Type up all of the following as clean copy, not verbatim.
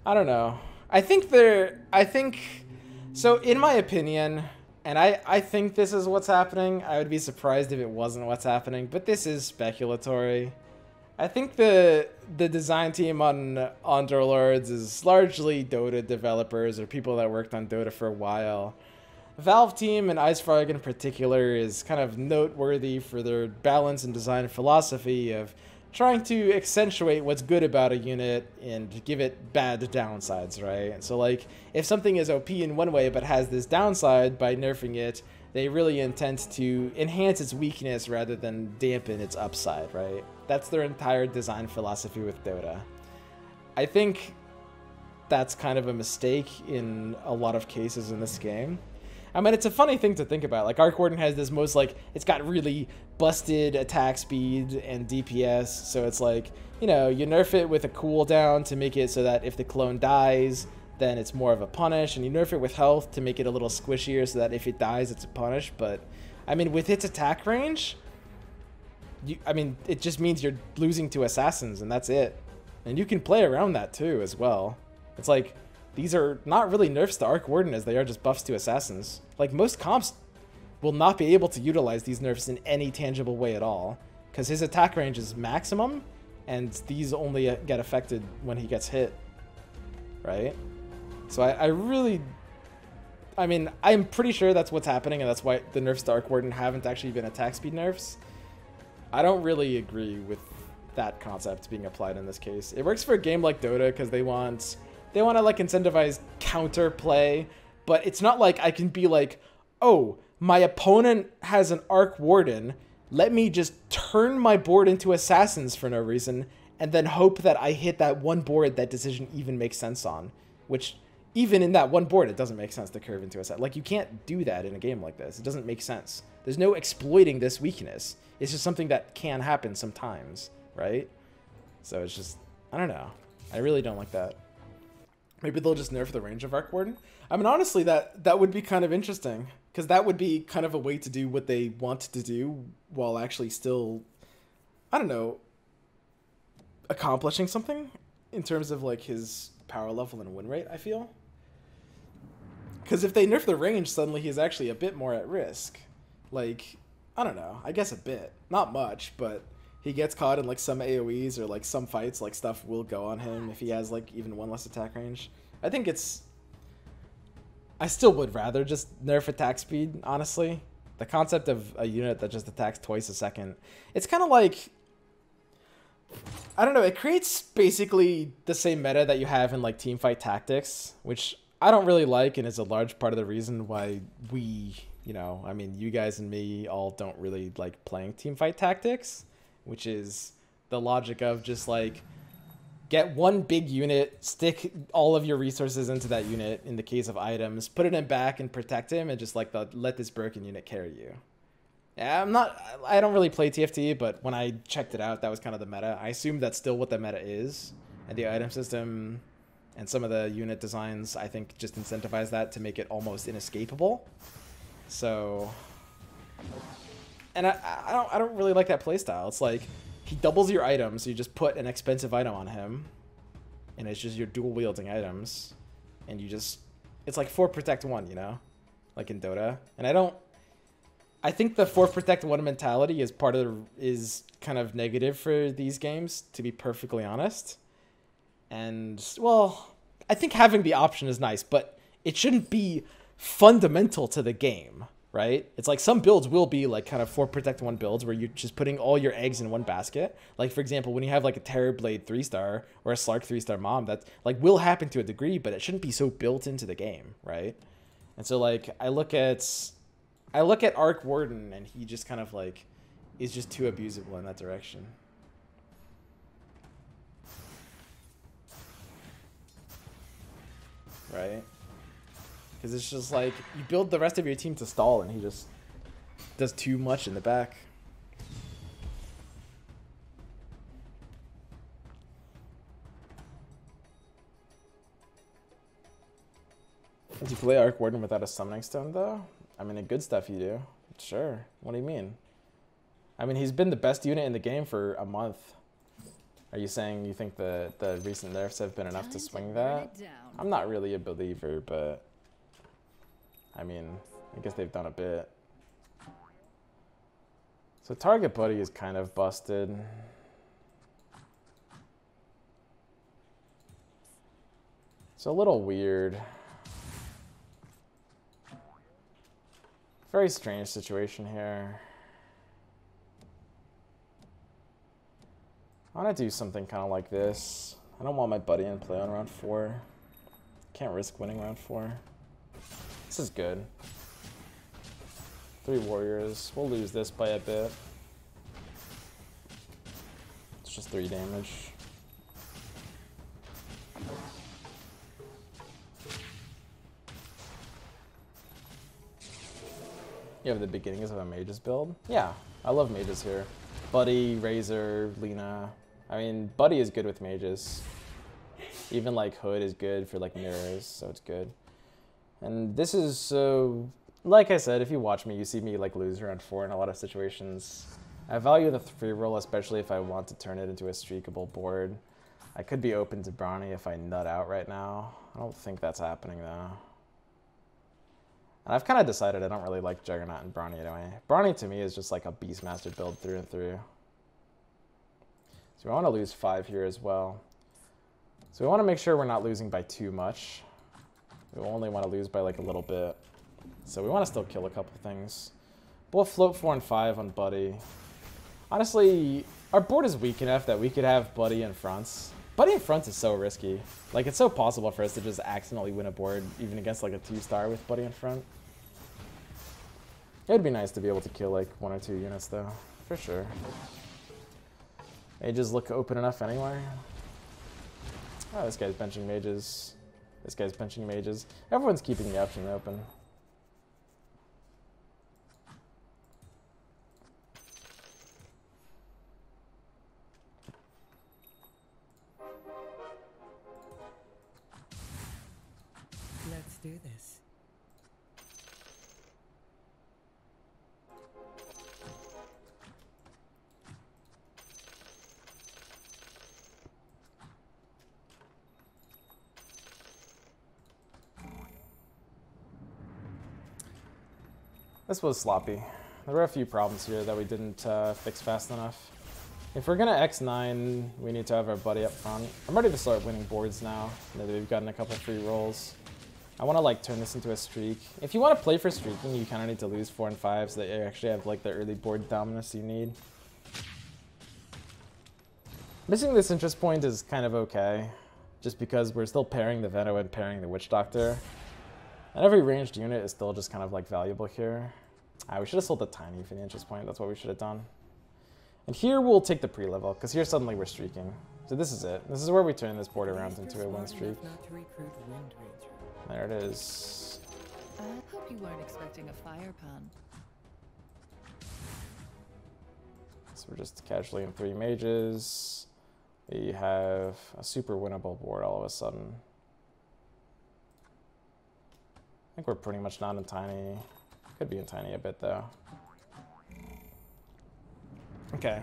I don't know. I think so in my opinion, and I think this is what's happening. I would be surprised if it wasn't what's happening, but this is speculatory. I think the design team on Underlords is largely Dota developers or people that worked on Dota for a while. Valve team and IceFrog in particular is kind of noteworthy for their balance and design philosophy of trying to accentuate what's good about a unit and give it bad downsides, right? And so like if something is OP in one way but has this downside, by nerfing it, they really intend to enhance its weakness rather than dampen its upside, right? That's their entire design philosophy with Dota. I think that's kind of a mistake in a lot of cases in this game. I mean, it's a funny thing to think about. Like, Arc Warden has this most, like, it's got really busted attack speed and DPS, so it's like, you know, you nerf it with a cooldown to make it so that if the clone dies, then it's more of a punish, and you nerf it with health to make it a little squishier so that if it dies, it's a punish. But, I mean, with its attack range, it just means you're losing to assassins, and that's it. And you can play around that, too, as well. It's like, these are not really nerfs to Arc Warden as they are just buffs to assassins. Like, most comps will not be able to utilize these nerfs in any tangible way at all, because his attack range is maximum, and these only get affected when he gets hit, right? So I'm pretty sure that's what's happening, and that's why the nerfs to Arc Warden haven't actually been attack speed nerfs. I don't really agree with that concept being applied in this case. It works for a game like Dota because they want to like incentivize counter play, but it's not like I can be like, oh, my opponent has an Arc Warden, let me just turn my board into assassins for no reason, and then hope that I hit that one board that decision even makes sense on, which even in that one board, it doesn't make sense to curve into assassin. Like, you can't do that in a game like this. It doesn't make sense. There's no exploiting this weakness. It's just something that can happen sometimes, right? So it's just, I don't know. I really don't like that. Maybe they'll just nerf the range of Arc Warden. I mean, honestly, that would be kind of interesting, because that would be kind of a way to do what they want to do while actually still, I don't know, accomplishing something in terms of like his power level and win rate, I feel. Because if they nerf the range, suddenly he's actually a bit more at risk. Like, I don't know, I guess a bit. Not much, but he gets caught in like some AoEs or like some fights, like stuff will go on him if he has like even one less attack range. I still would rather just nerf attack speed, honestly. The concept of a unit that just attacks twice a second, it's kind of like, I don't know, it creates basically the same meta that you have in like teamfight tactics, which I don't really like, and is a large part of the reason why we, you know, I mean, you guys and me all don't really like playing teamfight tactics, which is the logic of just like, get one big unit, stick all of your resources into that unit in the case of items, put it in back and protect him, and just like let this broken unit carry you. Yeah, I don't really play TFT, but when I checked it out, that was kind of the meta. I assume that's still what the meta is, and the item system and some of the unit designs, I think, just incentivize that to make it almost inescapable. So, and I don't really like that playstyle. It's like, he doubles your items, so you just put an expensive item on him, and it's just your dual wielding items, and you just, it's like 4 protect 1, you know, like in Dota. And I think the 4 protect 1 mentality is kind of negative for these games, to be perfectly honest. And, well, I think having the option is nice, but it shouldn't be fundamental to the game, right? It's like some builds will be like kind of 4 protect 1 builds where you're just putting all your eggs in one basket. Like, for example, when you have like a Terrorblade 3-star or a Slark 3-star mom, that like will happen to a degree, but it shouldn't be so built into the game, right? And so like I look at Arc Warden, and he just kind of like is just too abusable in that direction. Right? Because it's just like, you build the rest of your team to stall, and he just does too much in the back. Do you play Arc Warden without a summoning stone, though? I mean, in good stuff you do. Sure. What do you mean? I mean, he's been the best unit in the game for a month. Are you saying you think the recent nerfs have been enough to swing that? I'm not really a believer, but I mean, I guess they've done a bit. So target buddy is kind of busted. It's a little weird. Very strange situation here. I want to do something kind of like this. I don't want my buddy in play on round 4. Can't risk winning round 4. This is good. 3 warriors. We'll lose this by a bit. It's just 3 damage. You have the beginnings of a mages build? Yeah, I love mages here. Buddy, Razor, Lina. I mean, Buddy is good with mages. Even like Hood is good for like mirrors, so it's good. And this is so, like I said, if you watch me, you see me like lose round 4 in a lot of situations. I value the free roll, especially if I want to turn it into a streakable board. I could be open to Brawny if I nut out right now. I don't think that's happening though. And I've kind of decided I don't really like Juggernaut and Brawny anyway. Brawny to me is just like a Beastmaster build through and through. So we want to lose 5 here as well. So we want to make sure we're not losing by too much. We only want to lose by like a little bit. So we want to still kill a couple things. We'll float 4 and 5 on Buddy. Honestly, our board is weak enough that we could have Buddy in fronts. Buddy in fronts is so risky. Like, it's so possible for us to just accidentally win a board, even against like a 2-star with Buddy in front. It'd be nice to be able to kill like 1 or 2 units though, for sure. Mages look open enough anyway. Oh, this guy's benching mages. This guy's benching mages. Everyone's keeping the option open. Let's do this. This was sloppy. There were a few problems here that we didn't fix fast enough. If we're gonna X9, we need to have our buddy up front. I'm ready to start winning boards now that we've gotten a couple free rolls. I want to like turn this into a streak. If you want to play for streaking, you kind of need to lose 4 and 5 so that you actually have like the early board dominance you need. Missing this interest point is kind of okay, just because we're still pairing the Veno and pairing the Witch Doctor. And every ranged unit is still just kind of like valuable here. We should have sold the Tiny for the interest point. That's what we should have done. And here we'll take the pre-level, because here suddenly we're streaking. So this is it. This is where we turn this board around into a win streak. There it is. I hope you weren't expecting a fire pun. So we're just casually in 3 mages. We have a super winnable board all of a sudden. I think we're pretty much not in Tiny. Could be in Tiny a bit though. Okay.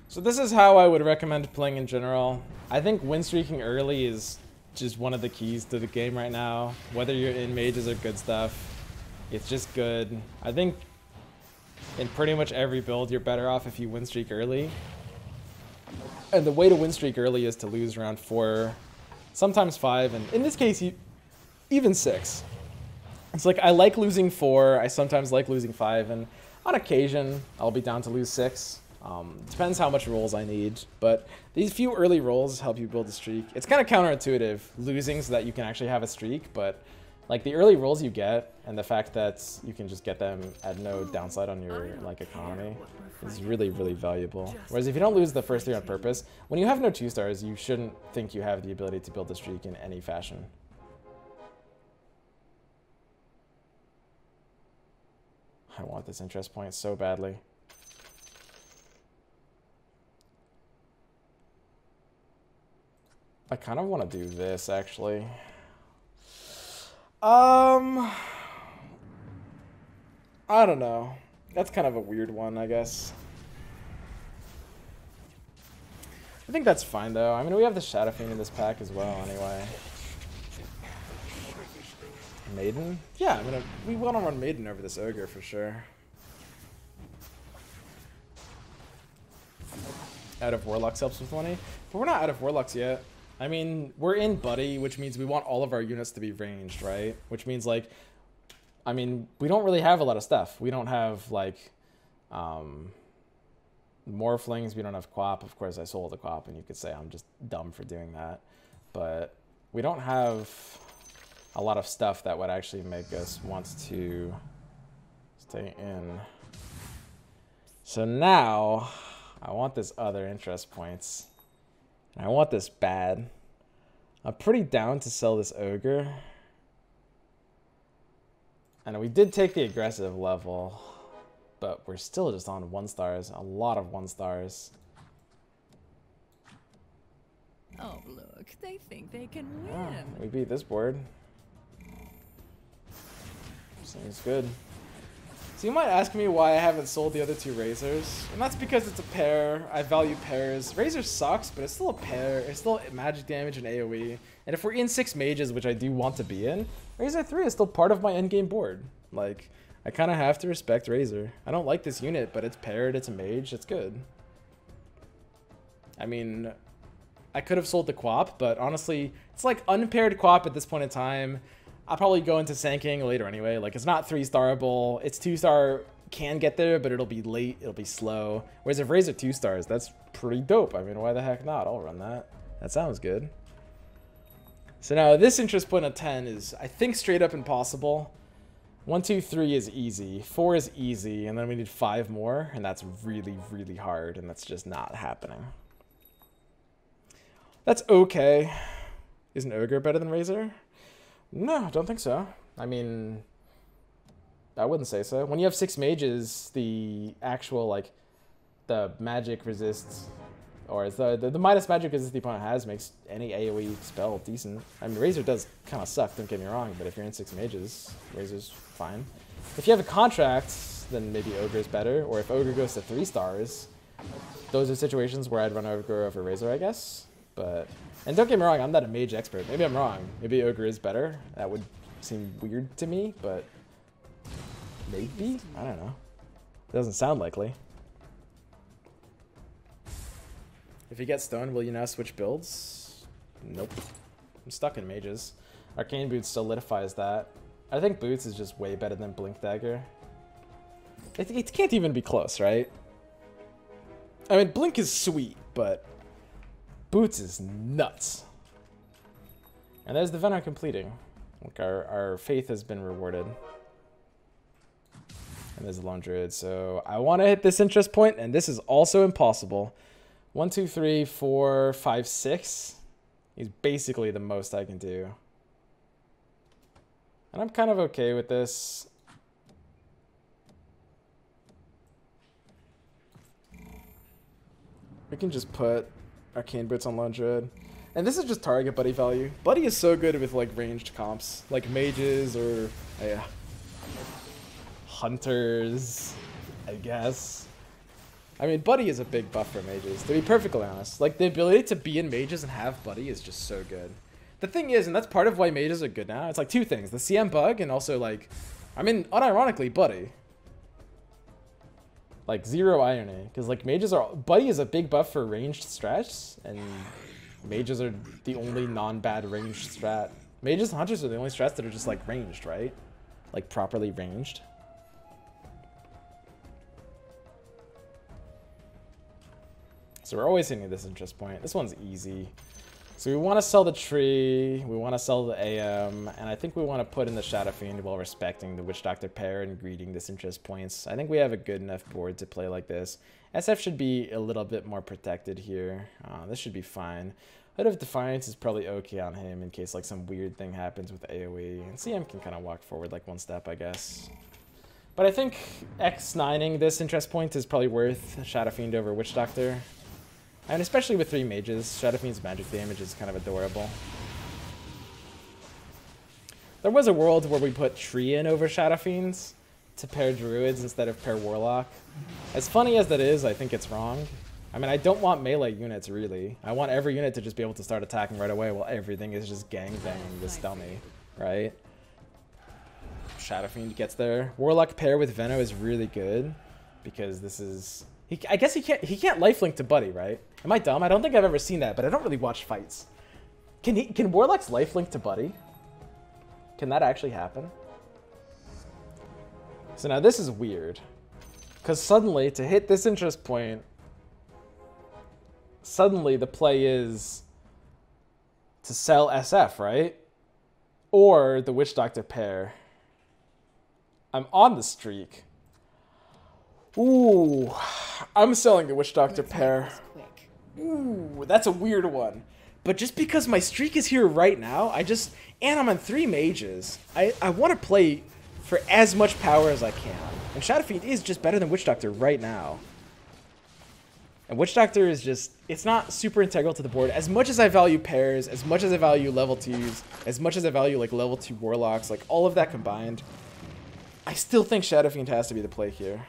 So this is how I would recommend playing in general. I think win streaking early is just one of the keys to the game right now. Whether you're in mages or good stuff, it's just good. I think in pretty much every build, you're better off if you win streak early. And the way to win streak early is to lose around 4, sometimes 5, and in this case, even 6. It's like I like losing 4, I sometimes like losing 5, and on occasion, I'll be down to lose 6. Depends how much rolls I need, but these few early rolls help you build a streak. It's kind of counterintuitive, losing so that you can actually have a streak, but like the early rolls you get and the fact that you can just get them at no downside on your like economy is really, really valuable. Whereas if you don't lose the first 3 on purpose, when you have no 2-stars, you shouldn't think you have the ability to build a streak in any fashion. I want this interest point so badly. I kind of want to do this, actually. I don't know. That's kind of a weird one, I guess. I think that's fine though. I mean, we have the Shadow Fiend in this pack as well anyway. Maiden? Yeah, I mean, we want to run Maiden over this Ogre for sure. Out of Warlocks helps with money, but we're not out of Warlocks yet. I mean, we're in Buddy, which means we want all of our units to be ranged, right? Which means, like, I mean, we don't really have a lot of stuff. We don't have, like, Morphlings. We don't have Quap. Of course, I sold the Quap, and you could say I'm just dumb for doing that. But we don't have a lot of stuff that would actually make us want to stay in. So now, I want this other interest points. And I want this bad. I'm pretty down to sell this Ogre. And we did take the aggressive level, but we're still just on 1-stars. A lot of 1-stars. Oh, look, they think they can win. Oh, we beat this board. Seems good. So you might ask me why I haven't sold the other two Razors, and that's because it's a pair. I value pairs. Razor sucks, but it's still a pair. It's still magic damage and AoE. And if we're in 6 mages, which I do want to be in, Razor 3 is still part of my endgame board. Like, I kind of have to respect Razor. I don't like this unit, but it's paired, it's a mage, it's good. I mean, I could have sold the Quap, but honestly, it's like unpaired Quap at this point in time. I'll probably go into Sanking later anyway. Like, it's not 3-starable. It's 2-star, can get there, but it'll be late, it'll be slow. Whereas if Razor 2-stars, that's pretty dope. I mean, why the heck not? I'll run that. That sounds good. So now this interest point of 10 is, I think, straight up impossible. 1, 2, 3 is easy. 4 is easy, and then we need 5 more, and that's really, really hard, and that's just not happening. That's okay. Is an Ogre better than Razor? No, I don't think so. I mean, I wouldn't say so. When you have 6 mages, the actual, like, the magic resists, or the minus magic resist the opponent has makes any AoE spell decent. I mean, Razor does kind of suck, don't get me wrong, but if you're in 6 mages, Razor's fine. If you have a contract, then maybe Ogre is better, or if Ogre goes to 3 stars, those are situations where I'd run Ogre over Razor, I guess. But, and don't get me wrong, I'm not a mage expert. Maybe I'm wrong. Maybe Ogre is better. That would seem weird to me, but maybe? I don't know. It doesn't sound likely. If you get stoned, will you now switch builds? Nope. I'm stuck in mages. Arcane Boots solidifies that. I think Boots is just way better than Blink Dagger. It can't even be close, right? I mean, Blink is sweet, but Boots is nuts. And there's the Venom completing. Like, our faith has been rewarded. And there's the Lone Druid. So I want to hit this interest point, and this is also impossible. 1, 2, 3, 4, 5, 6 is basically the most I can do. And I'm kind of okay with this. We can just put Arcane Boots on Lone Druid. And this is just target Buddy value. Buddy is so good with, like, ranged comps. Like mages or hunters, I guess. I mean, Buddy is a big buff for mages, to be perfectly honest. Like, the ability to be in mages and have Buddy is just so good. The thing is, and that's part of why mages are good now, it's like 2 things. The CM bug and also, like, I mean, unironically, Buddy. Like, zero irony. Because, like, mages are... Buddy is a big buff for ranged strats, and mages are the only non-bad ranged strat. Mages and hunters are the only strats that are just, like, ranged, right? Like, properly ranged. So we're always hitting this interest point. This one's easy. So we want to sell the tree, we want to sell the AM, and I think we want to put in the Shadow Fiend while respecting the Witch Doctor pair and greeting this interest points. I think we have a good enough board to play like this. SF should be a little bit more protected here. This should be fine. Hood of Defiance is probably okay on him in case like some weird thing happens with AoE. And CM can kind of walk forward like 1 step, I guess. But I think X9ing this interest point is probably worth Shadow Fiend over Witch Doctor. And especially with 3 mages, Shadow Fiend's magic damage is kind of adorable. There was a world where we put Tree in over Shadow Fiends to pair Druids instead of pair Warlock. As funny as that is, I think it's wrong. I mean, I don't want melee units, really. I want every unit to just be able to start attacking right away while everything is just gangbanging this dummy, right? Shadow Fiend gets there. Warlock pair with Veno is really good because this is... I guess he can't lifelink to Buddy, right? Am I dumb? I don't think I've ever seen that, but I don't really watch fights. Can Warlocks lifelink to Buddy? Can that actually happen? So now this is weird. Because suddenly, to hit this interest point, suddenly the play is to sell SF, right? Or the Witch Doctor pair. I'm on the streak. Ooh, I'm selling the Witch Doctor pair. Ooh, that's a weird one. But just because my streak is here right now, and I'm on 3 mages, I want to play for as much power as I can. And Shadow Fiend is just better than Witch Doctor right now. And Witch Doctor is just, it's not super integral to the board. As much as I value pairs, as much as I value level 2s, as much as I value like level 2 Warlocks, like all of that combined, I still think Shadow Fiend has to be the play here.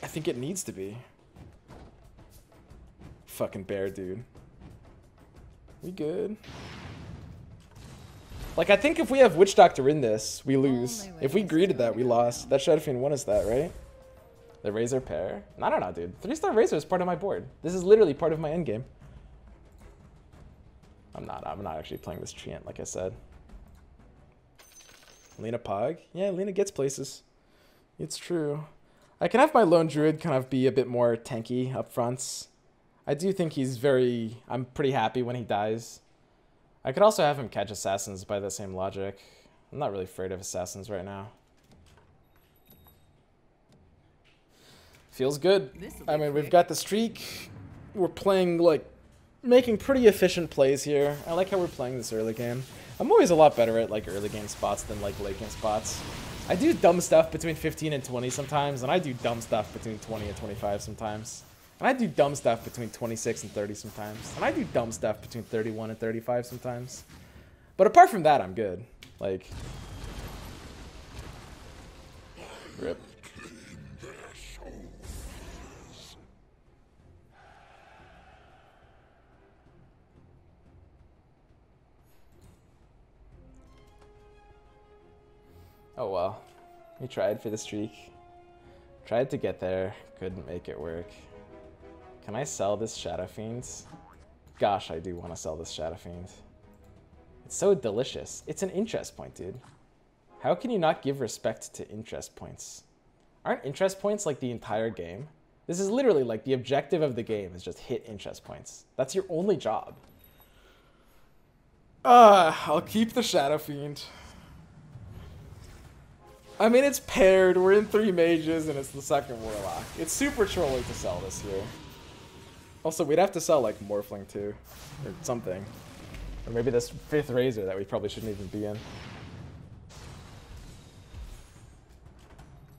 I think it needs to be. Fucking bear, dude. We good? Like, I think if we have Witch Doctor in this, we lose. If we greeted that, we lost. That Shadow Fiend won us that, right? The Razor pair? I don't know, dude. 3-star Razor is part of my board. This is literally part of my endgame. I'm not actually playing this Treant, like I said. Lina Pog? Yeah, Lina gets places. It's true. I can have my Lone Druid kind of be a bit more tanky up front. I do think I'm pretty happy when he dies. I could also have him catch Assassins by the same logic. I'm not really afraid of Assassins right now. Feels good. I mean, we've got the streak. We're playing, like, making pretty efficient plays here. I like how we're playing this early game. I'm always a lot better at, like, early game spots than, like, late game spots. I do dumb stuff between 15 and 20 sometimes, and I do dumb stuff between 20 and 25 sometimes. And I do dumb stuff between 26 and 30 sometimes. And I do dumb stuff between 31 and 35 sometimes. But apart from that, I'm good. Like... Rip. Oh well. We tried for the streak. Tried to get there. Couldn't make it work. Can I sell this Shadow Fiend? Gosh, I do want to sell this Shadow Fiend. It's so delicious. It's an interest point, dude. How can you not give respect to interest points? Aren't interest points like the entire game? This is literally like the objective of the game is just hit interest points. That's your only job. I'll keep the Shadow Fiend. I mean, it's paired. We're in 3 mages, and it's the second Warlock. It's super trolly to sell this here. Also, we'd have to sell, like, Morphling, too. Or something. Or maybe this 5th Razor that we probably shouldn't even be in.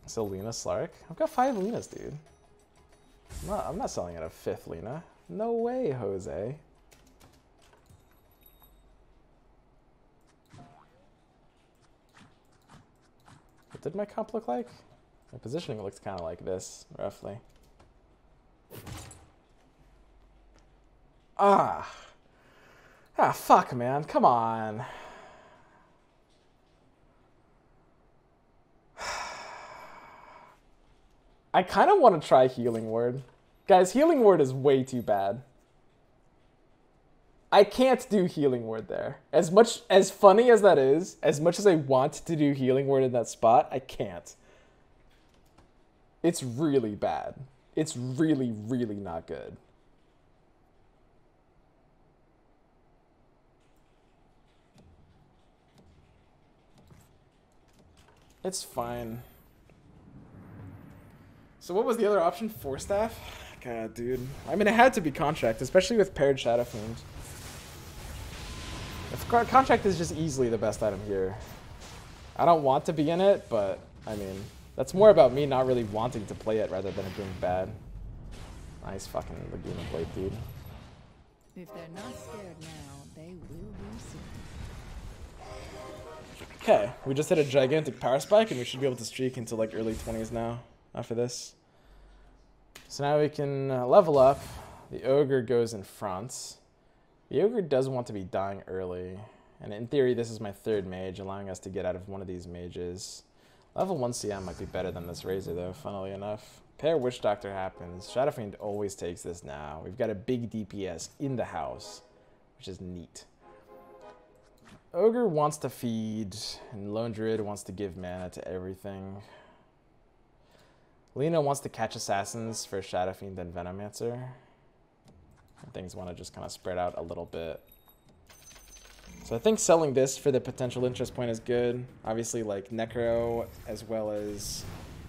So, Lina Slark? I've got 5 Linas, dude. I'm not selling at a 5th Lina. No way, Jose. What did my comp look like? My positioning looks kind of like this, roughly. Fuck, man. Come on. I kind of want to try Healing Word. Guys, Healing Word is way too bad. I can't do Healing Word there. As funny as that is, as much as I want to do Healing Word in that spot, I can't. It's really bad. It's really, really not good. It's fine. So what was the other option? 4 staff? God, dude. I mean, it had to be Contract, especially with paired Shadow Fiend. Contract is just easily the best item here. I don't want to be in it, but, I mean, that's more about me not really wanting to play it rather than it being bad. Nice fucking Laguna Blade, dude. If they're not scared now, they will be soon. Okay, we just hit a gigantic power spike and we should be able to streak into like early 20s now after this. So now we can level up. The ogre goes in front. The ogre does want to be dying early. And in theory, this is my third mage, allowing us to get out of one of these mages. Level 1 CM might be better than this Razor, though, funnily enough. Pair Witch Doctor happens. Shadow Fiend always takes this now. We've got a big DPS in the house, which is neat. Ogre wants to feed, and Lone Druid wants to give mana to everything. LINA wants to catch assassins for Shadow Fiend and Venomancer. And things want to just kind of spread out a little bit. So I think selling this for the potential interest point is good. Obviously, like, Necro as well as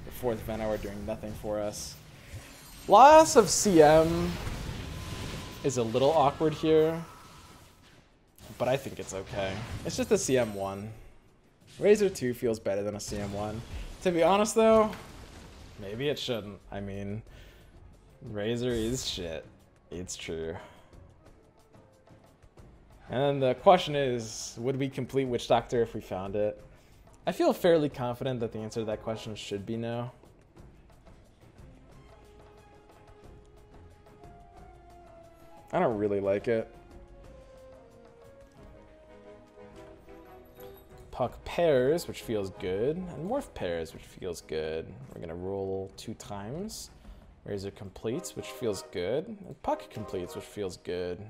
the 4th Veno are doing nothing for us. Loss of CM is a little awkward here, but I think it's okay. It's just a CM1. Razor 2 feels better than a CM1. To be honest, though, maybe it shouldn't. I mean, Razor is shit. It's true. And the question is, would we complete Witch Doctor if we found it? I feel fairly confident that the answer to that question should be no. I don't really like it. Puck pairs, which feels good, and Morph pairs, which feels good. We're gonna roll 2 times. Razor completes, which feels good, and Puck completes, which feels good.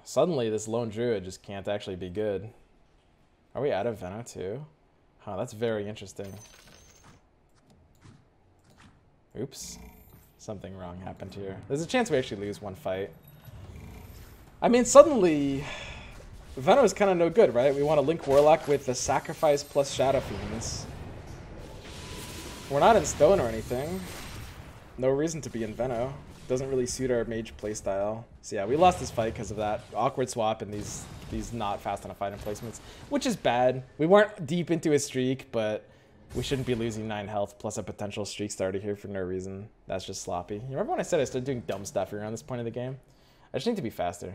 Suddenly, this Lone Druid just can't actually be good. Are we out of Veno too? Huh, that's very interesting. Oops. Something wrong happened here. There's a chance we actually lose one fight. I mean, suddenly, Veno is kind of no good, right? We want to link Warlock with the Sacrifice plus Shadow Fiends. We're not in stone or anything. No reason to be in Veno. Doesn't really suit our mage playstyle. So yeah, we lost this fight because of that awkward swap and these not fast enough item placements, which is bad. We weren't deep into a streak, but we shouldn't be losing 9 health plus a potential streak starter here for no reason. That's just sloppy. You remember when I said I started doing dumb stuff around this point of the game? I just need to be faster.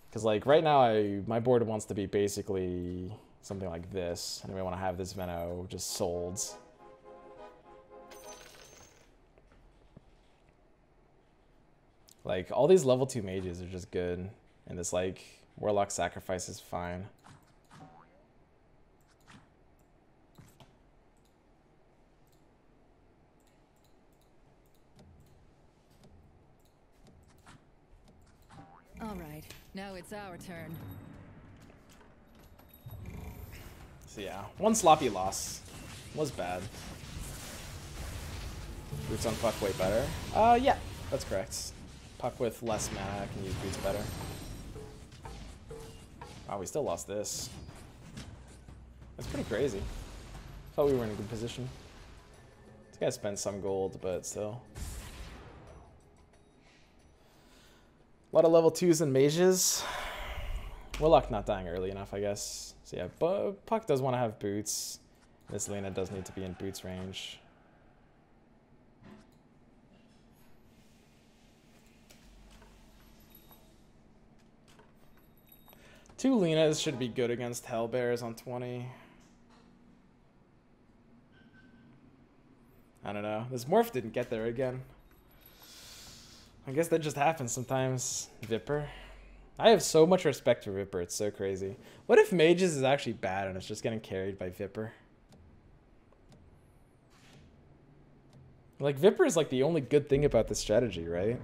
Because like right now, my board wants to be basically something like this, and we want to have this Veno just sold. Like, all these level 2 mages are just good. And this, like, Warlock Sacrifice is fine. All right, now it's our turn. So yeah, one sloppy loss. Was bad. Boots on Puck way better. Yeah, that's correct. Puck with less mana can use boots better. Wow, we still lost this. That's pretty crazy. Thought we were in a good position. This guy spent some gold, but still. A lot of level 2s and mages. Warlock not dying early enough, I guess. So yeah, but Puck does want to have boots. This LINA does need to be in boots range. Two LINAs should be good against Hellbears on 20. I don't know. This Morph didn't get there again. I guess that just happens sometimes. Viper. I have so much respect for Viper. It's so crazy. What if Mages is actually bad and it's just getting carried by Viper? Like, Viper is like the only good thing about this strategy, right?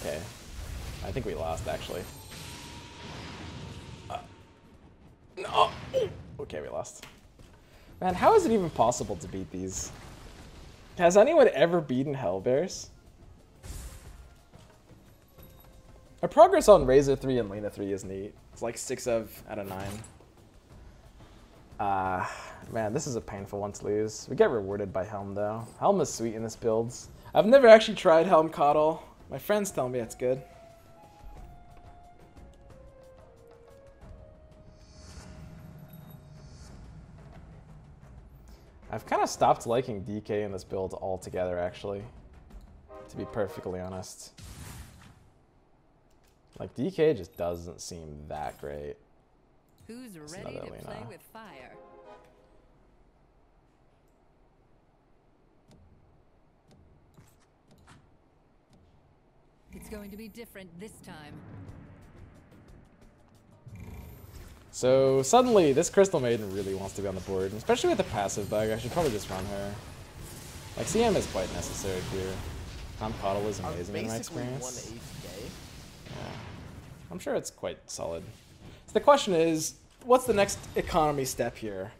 Okay. I think we lost, actually. No. Okay, we lost. Man, how is it even possible to beat these? Has anyone ever beaten Hellbears? Our progress on Razor 3 and LINA 3 is neat. It's like 6 out of 9. Man, this is a painful one to lose. We get rewarded by Helm, though. Helm is sweet in this build. I've never actually tried Helm Coddle. My friends tell me it's good. I've kind of stopped liking DK in this build altogether, actually. To be perfectly honest. Like, DK just doesn't seem that great. Who's It's ready another to LINA. play with fire? It's going to be different this time. So suddenly, this Crystal Maiden really wants to be on the board, and especially with the passive bug. I should probably just run her. Like, CM is quite necessary here. Coddle is amazing in my experience. Yeah. I'm sure it's quite solid. So the question is, what's the next economy step here?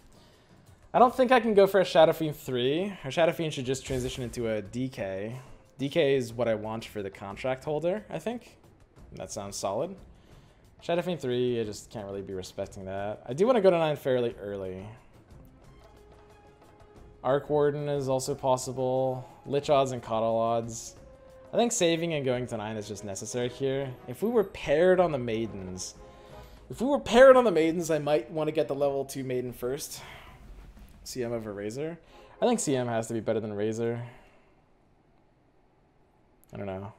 I don't think I can go for a Shadow Fiend 3. Or Shadow Fiend should just transition into a DK. DK is what I want for the contract holder, I think. That sounds solid. Shadow Fiend 3, I just can't really be respecting that. I do want to go to 9 fairly early. Arc Warden is also possible. Lich odds and Coddle odds. I think saving and going to 9 is just necessary here. If we were paired on the Maidens, I might want to get the level 2 Maiden first. CM over Razor. I think CM has to be better than Razor. I don't know.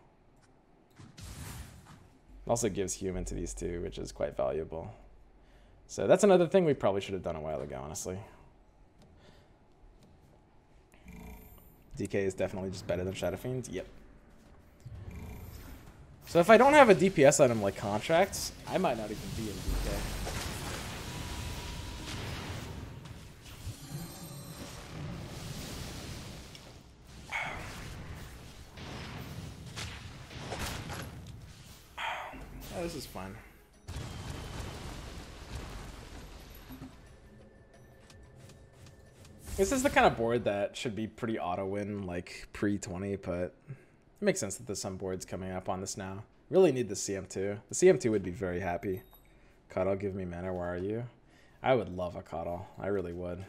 Also gives human to these two, which is quite valuable. So that's another thing we probably should have done a while ago, honestly. DK is definitely just better than Shadow Fiend. Yep. So if I don't have a DPS item like contracts, I might not even be in DK. Oh, this is fun. This is the kind of board that should be pretty auto-win, like pre-20, but it makes sense that there's some boards coming up on this now. Really need the CM2. The CM2 would be very happy. Coddle, give me mana, where are you? I would love a Coddle. I really would.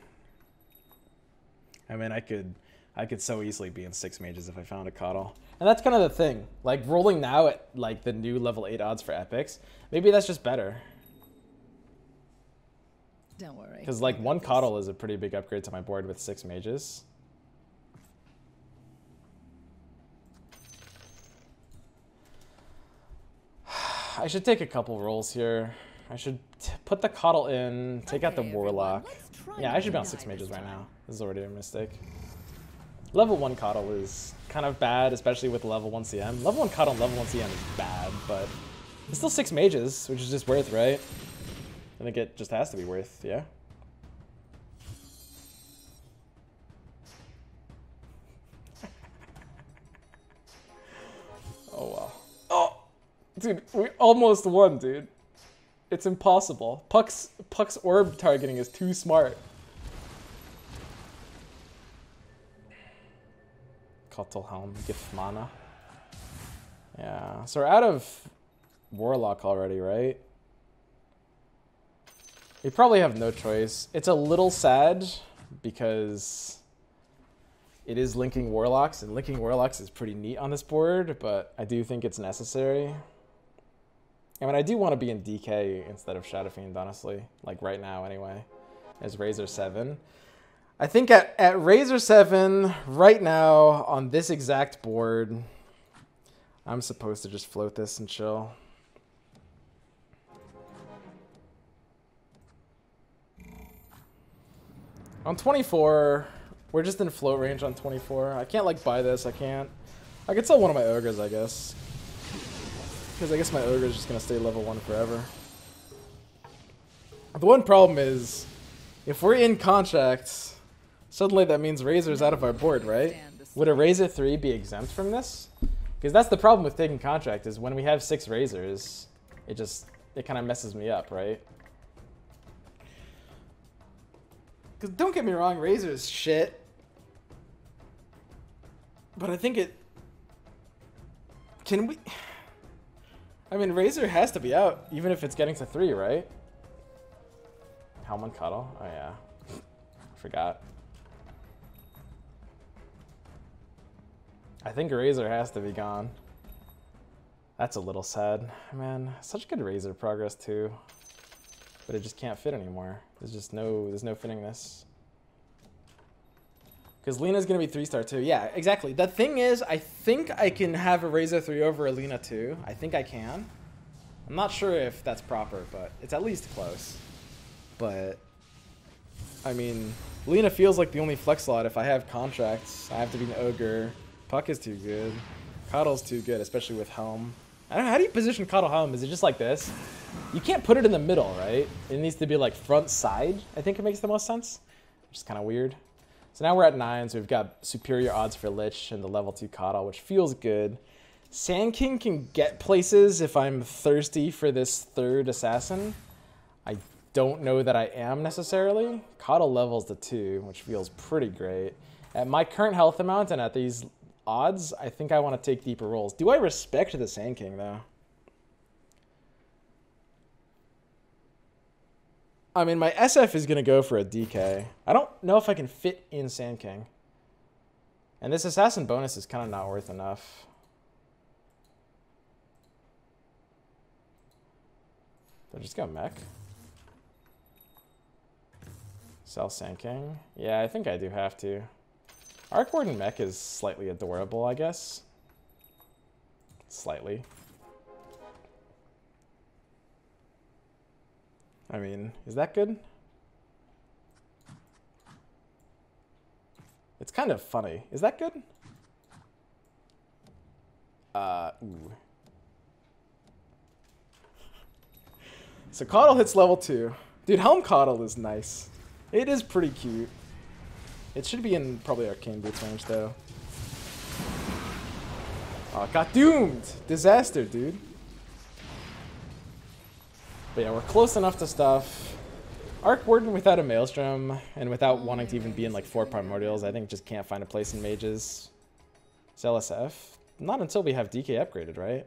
I mean, I could so easily be in 6 mages if I found a Coddle. And that's kind of the thing. Like, rolling now at, like, the new level 8 odds for epics, maybe that's just better. Don't worry. Because, like, 1 Coddle is a pretty big upgrade to my board with 6 mages. I should take a couple rolls here. I should put the Coddle in, take out the Warlock. Yeah, I should be on 6 mages right now. This is already a mistake. Level 1 Coddle is kind of bad, especially with level 1 CM. Level 1 Coddle and level 1 CM is bad, but it's still 6 mages, which is just worth, right? I think it just has to be worth, yeah? Oh, wow. Oh! Dude, we almost won, dude. It's impossible. Puck's orb targeting is too smart. Helm, gift mana. Yeah, so we're out of Warlock already, right? We probably have no choice. It's a little sad because it is linking Warlocks, and linking Warlocks is pretty neat on this board, but I do think it's necessary. I mean, I do want to be in DK instead of Shadow Fiend, honestly. Like right now, anyway, as Razor 7. I think at Razor 7, right now, on this exact board, I'm supposed to just float this and chill. On 24, we're just in float range on 24. I can't, like, buy this. I could sell one of my Ogres, I guess. Because I guess my Ogre is just going to stay level 1 forever. The one problem is, if we're in contracts, suddenly that means Razor's out of our board, right? Would a Razor 3 be exempt from this? Because that's the problem with taking contract, is when we have 6 Razors, it kind of messes me up, right? Because don't get me wrong, Razor is shit. But I think it... Can we... I mean, Razor has to be out, even if it's getting to 3, right? Helm and Cuddle? Oh, yeah. Forgot. I think Razor has to be gone. That's a little sad. Man, such good Razor progress, too. But it just can't fit anymore. There's no fitting this. Because LINA's going to be 3-star, too. Yeah, exactly. The thing is, I think I can have a Razor 3 over a LINA 2. I think I can. I'm not sure if that's proper, but it's at least close. But, I mean, LINA feels like the only flex slot. If I have contracts, I have to be an ogre. Puck is too good. Coddle's too good, especially with Helm. I don't know, how do you position Coddle Helm? Is it just like this? You can't put it in the middle, right? It needs to be like front side. I think it makes the most sense. Which is kind of weird. So now we're at 9, so we've got superior odds for Lich and the level 2 Coddle, which feels good. Sand King can get places if I'm thirsty for this 3rd assassin. I don't know that I am necessarily. Coddle levels to 2, which feels pretty great. At my current health amount and at these odds, I think I want to take deeper rolls. Do I respect the Sand King, though? I mean, my SF is going to go for a DK. I don't know if I can fit in Sand King. And this assassin bonus is kind of not worth enough. I'll just go mech. Sell Sand King. Yeah, I think I do have to. Arc Warden mech is slightly adorable, I guess. Slightly. I mean, is that good? It's kind of funny. Is that good? Ooh. So Coddle hits level 2. Dude, Helm Coddle is nice. It is pretty cute. It should be in probably Arcane Boots range, though. Oh, got doomed! Disaster, dude. But yeah, we're close enough to stuff. Arc Warden without a Maelstrom, and without wanting to even be in like 4 Primordials, I think just can't find a place in Mages. Sell SF. Not until we have DK upgraded, right?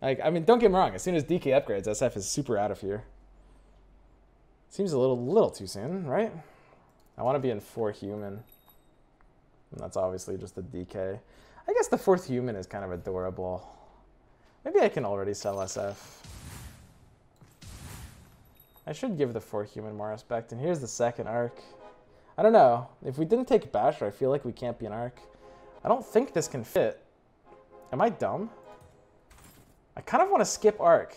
Like, I mean, don't get me wrong, as soon as DK upgrades, SF is super out of here. Seems a little too soon, right? I want to be in 4 human. And that's obviously just a DK. I guess the 4th human is kind of adorable. Maybe I can already sell SF. I should give the 4 human more respect. And here's the 2nd arc. I don't know. If we didn't take Basher, I feel like we can't be an arc. I don't think this can fit. Am I dumb? I kind of want to skip arc.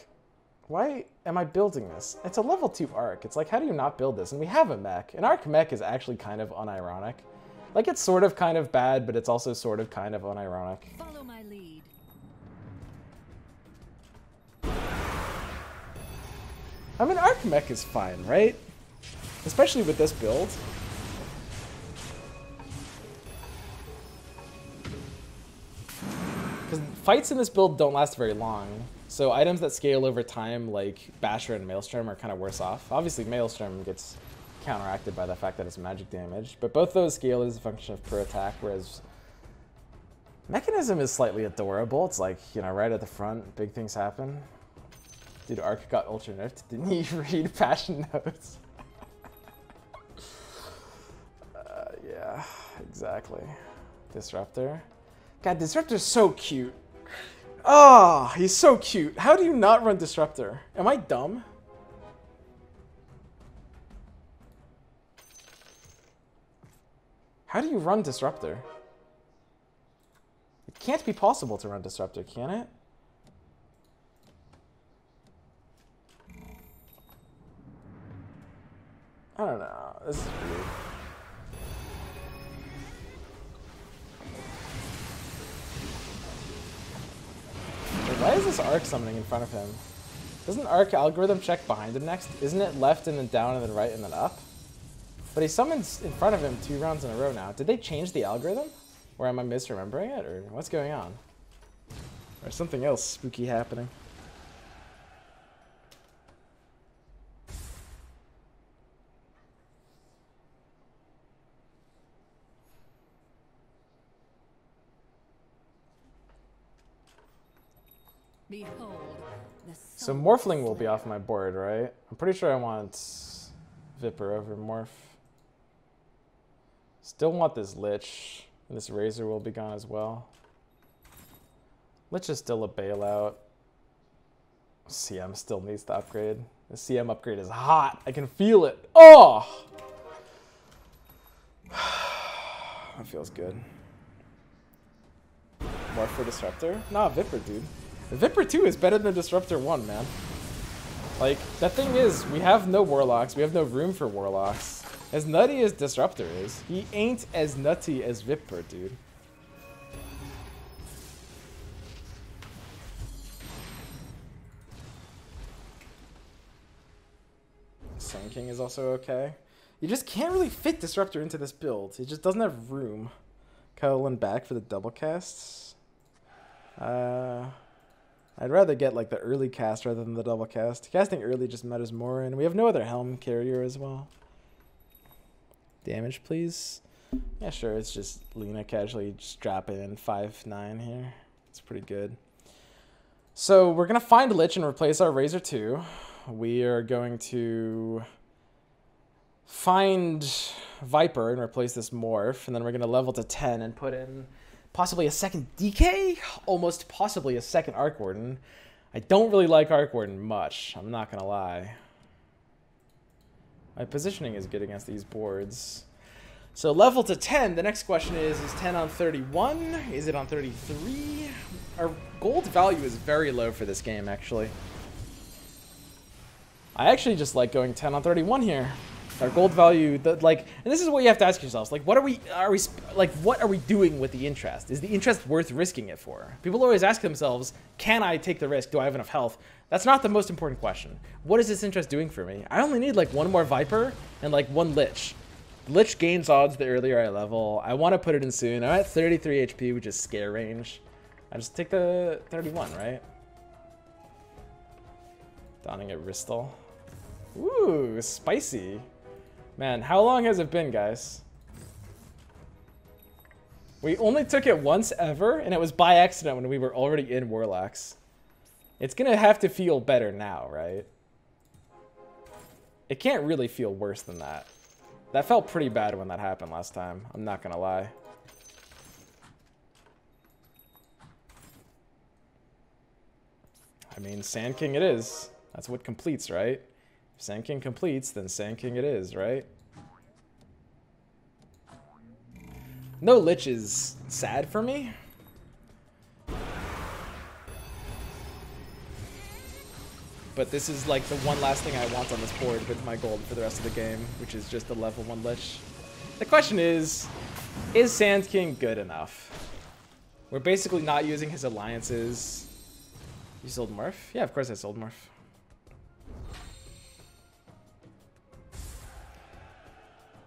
Why am I building this? It's a level 2 arc. It's like, how do you not build this? And we have a mech. An arc mech is actually kind of unironic. Like, it's sort of kind of bad, but it's also sort of kind of unironic. Follow my lead. I mean, arc mech is fine, right? Especially with this build. Because fights in this build don't last very long. So items that scale over time, like Basher and Maelstrom, are kind of worse off. Obviously, Maelstrom gets counteracted by the fact that it's magic damage. But both those scale as a function of per attack, whereas Mechanism is slightly adorable. It's like, you know, right at the front, big things happen. Dude, Arc got ultra nerfed. Didn't he read Passion Notes? Yeah, exactly. Disruptor. God, Disruptor's so cute. Oh, he's so cute. How do you not run Disruptor? Am I dumb? How do you run Disruptor? It can't be possible to run Disruptor, can it? I don't know. This is weird. Wait, why is this Arc summoning in front of him? Doesn't Arc algorithm check behind him next? Isn't it left and then down and then right and then up? But he summons in front of him 2 rounds in a row now. Did they change the algorithm? Or am I misremembering it? Or what's going on? Or something else spooky happening? Behold, So Morphling will be off my board, right? I'm pretty sure I want Viper over Morph. Still want this Lich. And this Razor will be gone as well. Lich is still a bailout. CM still needs to upgrade. The CM upgrade is hot. I can feel it. Oh! That feels good. Morph for Disruptor? Nah, Viper, dude. Viper 2 is better than Disruptor 1, man. Like, the thing is, we have no warlocks. We have no room for warlocks. As nutty as Disruptor is, he ain't as nutty as Vipper, dude. Sand King is also okay. You just can't really fit Disruptor into this build. It just doesn't have room. Kylan back for the double casts. I'd rather get like the early cast rather than the double cast. Casting early just matters more, and we have no other helm carrier as well. Damage, please. Yeah, sure. It's just Lina casually just dropping in 5/9 here. It's pretty good. So we're gonna find Lich and replace our Razor 2. We are going to find Viper and replace this Morph, and then we're gonna level to 10 and put in possibly a second DK, almost possibly a second Arc Warden. I don't really like Arc Warden much, I'm not gonna lie. My positioning is good against these boards. So level to 10, the next question is 10 on 31? Is it on 33? Our gold value is very low for this game, actually. I actually just like going 10 on 31 here. Our gold value, and this is what you have to ask yourselves, like, what are we doing with the interest? Is the interest worth risking it for? People always ask themselves, can I take the risk? Do I have enough health? That's not the most important question. What is this interest doing for me? I only need like one more Viper and like one Lich. Lich gains odds the earlier I level. I want to put it in soon. I'm at 33 HP, which is scare range. I just take the 31, right? Donning at Ristal. Ooh, spicy. Man, how long has it been, guys? We only took it once ever, and it was by accident when we were already in Warlocks. It's gonna have to feel better now, right? It can't really feel worse than that. That felt pretty bad when that happened last time, I'm not gonna lie. I mean, Sand King it is. That's what completes, right? If Sand King completes, then Sand King it is, right? No Lich is sad for me. But this is like the one last thing I want on this board with my gold for the rest of the game, which is just the level 1 Lich. The question is Sand King good enough? We're basically not using his alliances. You sold Morph? Yeah, of course I sold Morph.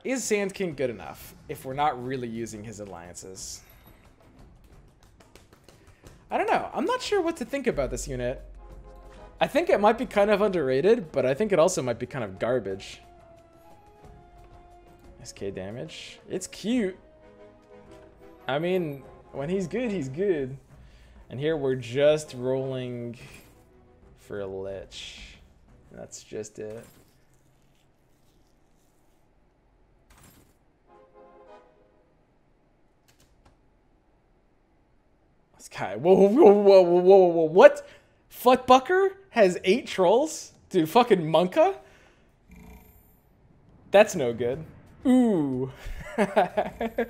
Is Sand King good enough if we're not really using his alliances? I don't know. I'm not sure what to think about this unit. I think it might be kind of underrated, but I think it also might be kind of garbage. SK damage. It's cute. I mean, when he's good, he's good. And here we're just rolling for a Lich. That's just it. This guy, whoa, what? Futbucker has 8 trolls? Dude, fucking Monka? That's no good. Ooh. The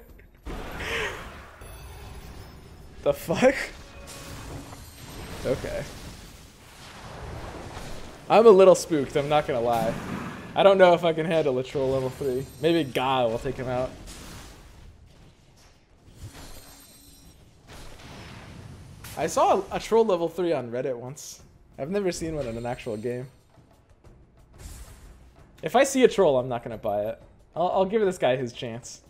fuck? Okay. I'm a little spooked, I'm not gonna lie. I don't know if I can handle a troll level 3. Maybe Guy will take him out. I saw a troll level 3 on Reddit once. I've never seen one in an actual game. If I see a troll, I'm not gonna buy it. I'll give this guy his chance.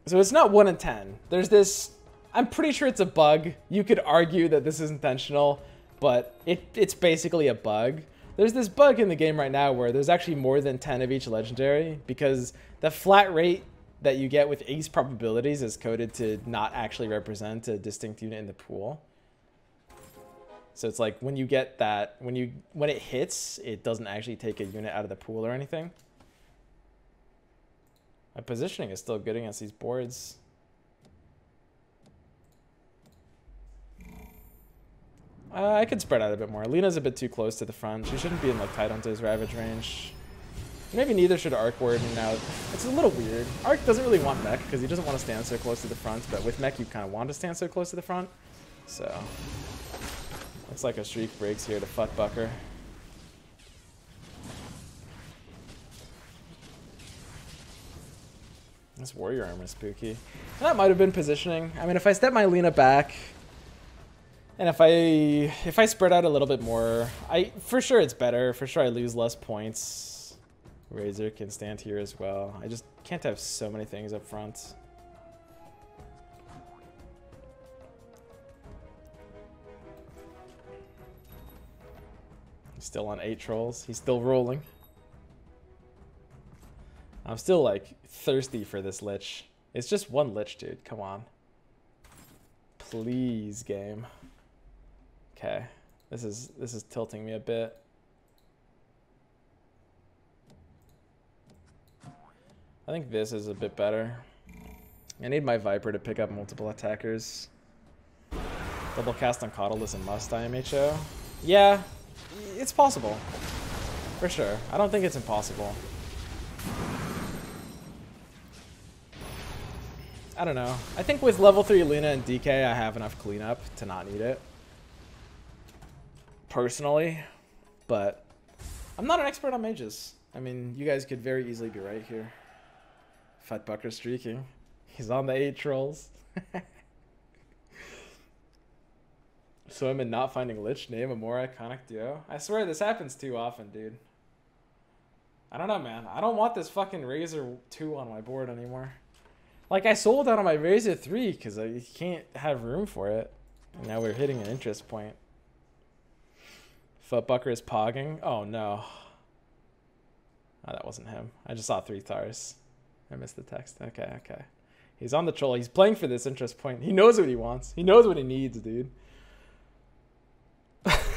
So it's not 1 in 10. There's this, I'm pretty sure it's a bug. You could argue that this is intentional, but it's basically a bug. There's this bug in the game right now where there's actually more than 10 of each legendary because the flat rate that you get with ace probabilities is coded to not actually represent a distinct unit in the pool. So it's like when you get that, when it hits, it doesn't actually take a unit out of the pool or anything. My positioning is still good against these boards. I could spread out a bit more. Lina's a bit too close to the front. She shouldn't be in like Tidehunter's Ravage range. Maybe neither should Arc Warden now. It's a little weird. Arc doesn't really want mech because he doesn't want to stand so close to the front, but with mech you kind of want to stand so close to the front. So Looks like a streak breaks here to Futbucker. This warrior armor is spooky. That might have been positioning. I mean, if I step my Lina back, and if I spread out a little bit more, for sure it's better. For sure I lose less points. Razor can stand here as well. I just can't have so many things up front. He's still on 8 trolls. He's still rolling. I'm still like thirsty for this lich. It's just one lich, dude. Come on. Please, game. Okay. This is tilting me a bit. I think this is a bit better. I need my Viper to pick up multiple attackers. Double cast on Coddle is a must IMHO. Yeah, it's possible. For sure. I don't think it's impossible. I don't know. I think with level 3 Lina and DK, I have enough cleanup to not need it. Personally. But I'm not an expert on mages. I mean, you guys could very easily be right here. Futbucker streaking. He's on the 8 trolls. So I'm in not finding Lich, name a more iconic duo. I swear this happens too often, dude. I don't know, man. I don't want this fucking Razor 2 on my board anymore. Like, I sold out on my Razor 3 because I can't have room for it. And now we're hitting an interest point. Futbucker is pogging. Oh, no. Oh, that wasn't him. I just saw 3 stars. I missed the text. Okay, okay. He's on the troll. He's playing for this interest point. He knows what he wants. He knows what he needs, dude.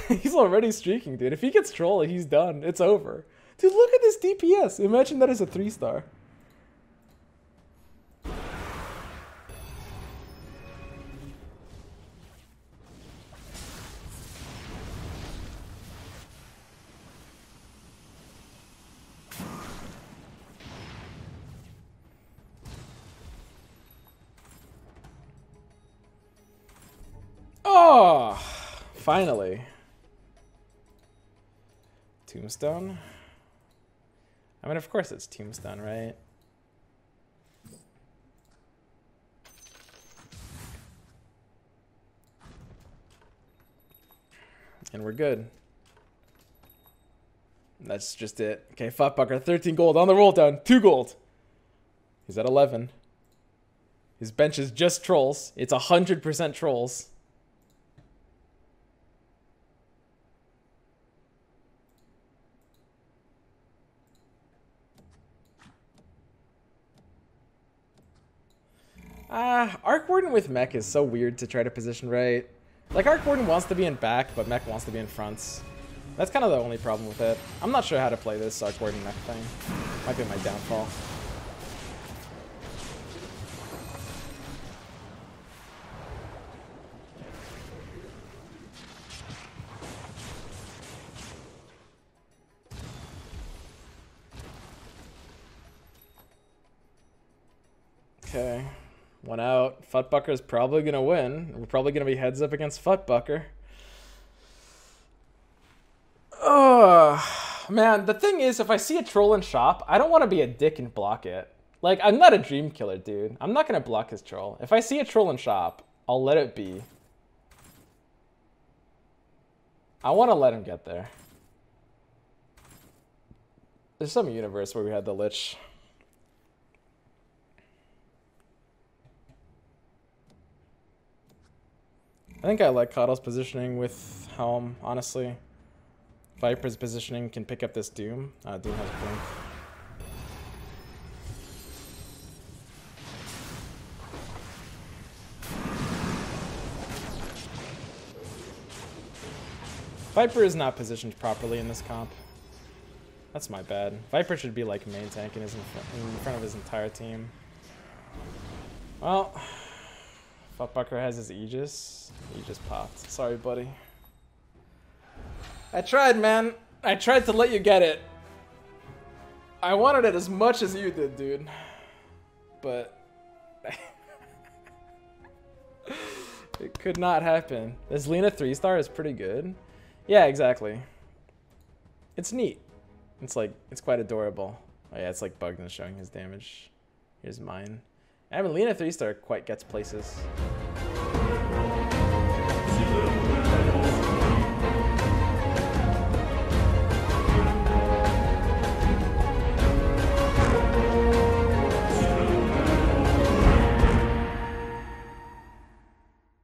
He's already streaking, dude. If he gets troll, he's done. It's over. Dude, look at this DPS. Imagine that as a 3-star. Oh, finally. Tombstone? I mean, of course it's Tombstone, right? And we're good. That's just it. Okay, Futbucker, 13 gold on the roll down. 2 gold. He's at 11. His bench is just trolls. It's 100% trolls. Arc Warden with mech is so weird to try to position right. Like, Arc Warden wants to be in back, but mech wants to be in front. That's kind of the only problem with it. I'm not sure how to play this Arc Warden mech thing. Might be my downfall. Okay. 1 out. Futbucker is probably going to win. We're probably going to be heads up against Futbucker. Oh, man. The thing is, if I see a troll in shop, I don't want to be a dick and block it. Like, I'm not a dream killer, dude. I'm not going to block his troll. If I see a troll in shop, I'll let it be. I want to let him get there. There's some universe where we had the Lich. I think I like Coddle's positioning with Helm, honestly. Viper's positioning can pick up this Doom. Doom has Blink. Viper is not positioned properly in this comp. That's my bad. Viper should be like main tank and is in front of his entire team. Well, Futbucker has his Aegis. Aegis popped. Sorry, buddy. I tried, man. I tried to let you get it. I wanted it as much as you did, dude. But... It could not happen. This LINA 3-star is pretty good. Yeah, exactly. It's neat. It's like, it's quite adorable. Oh yeah, it's like bugged and showing his damage. Here's mine. I mean, LINA 3-star quite gets places.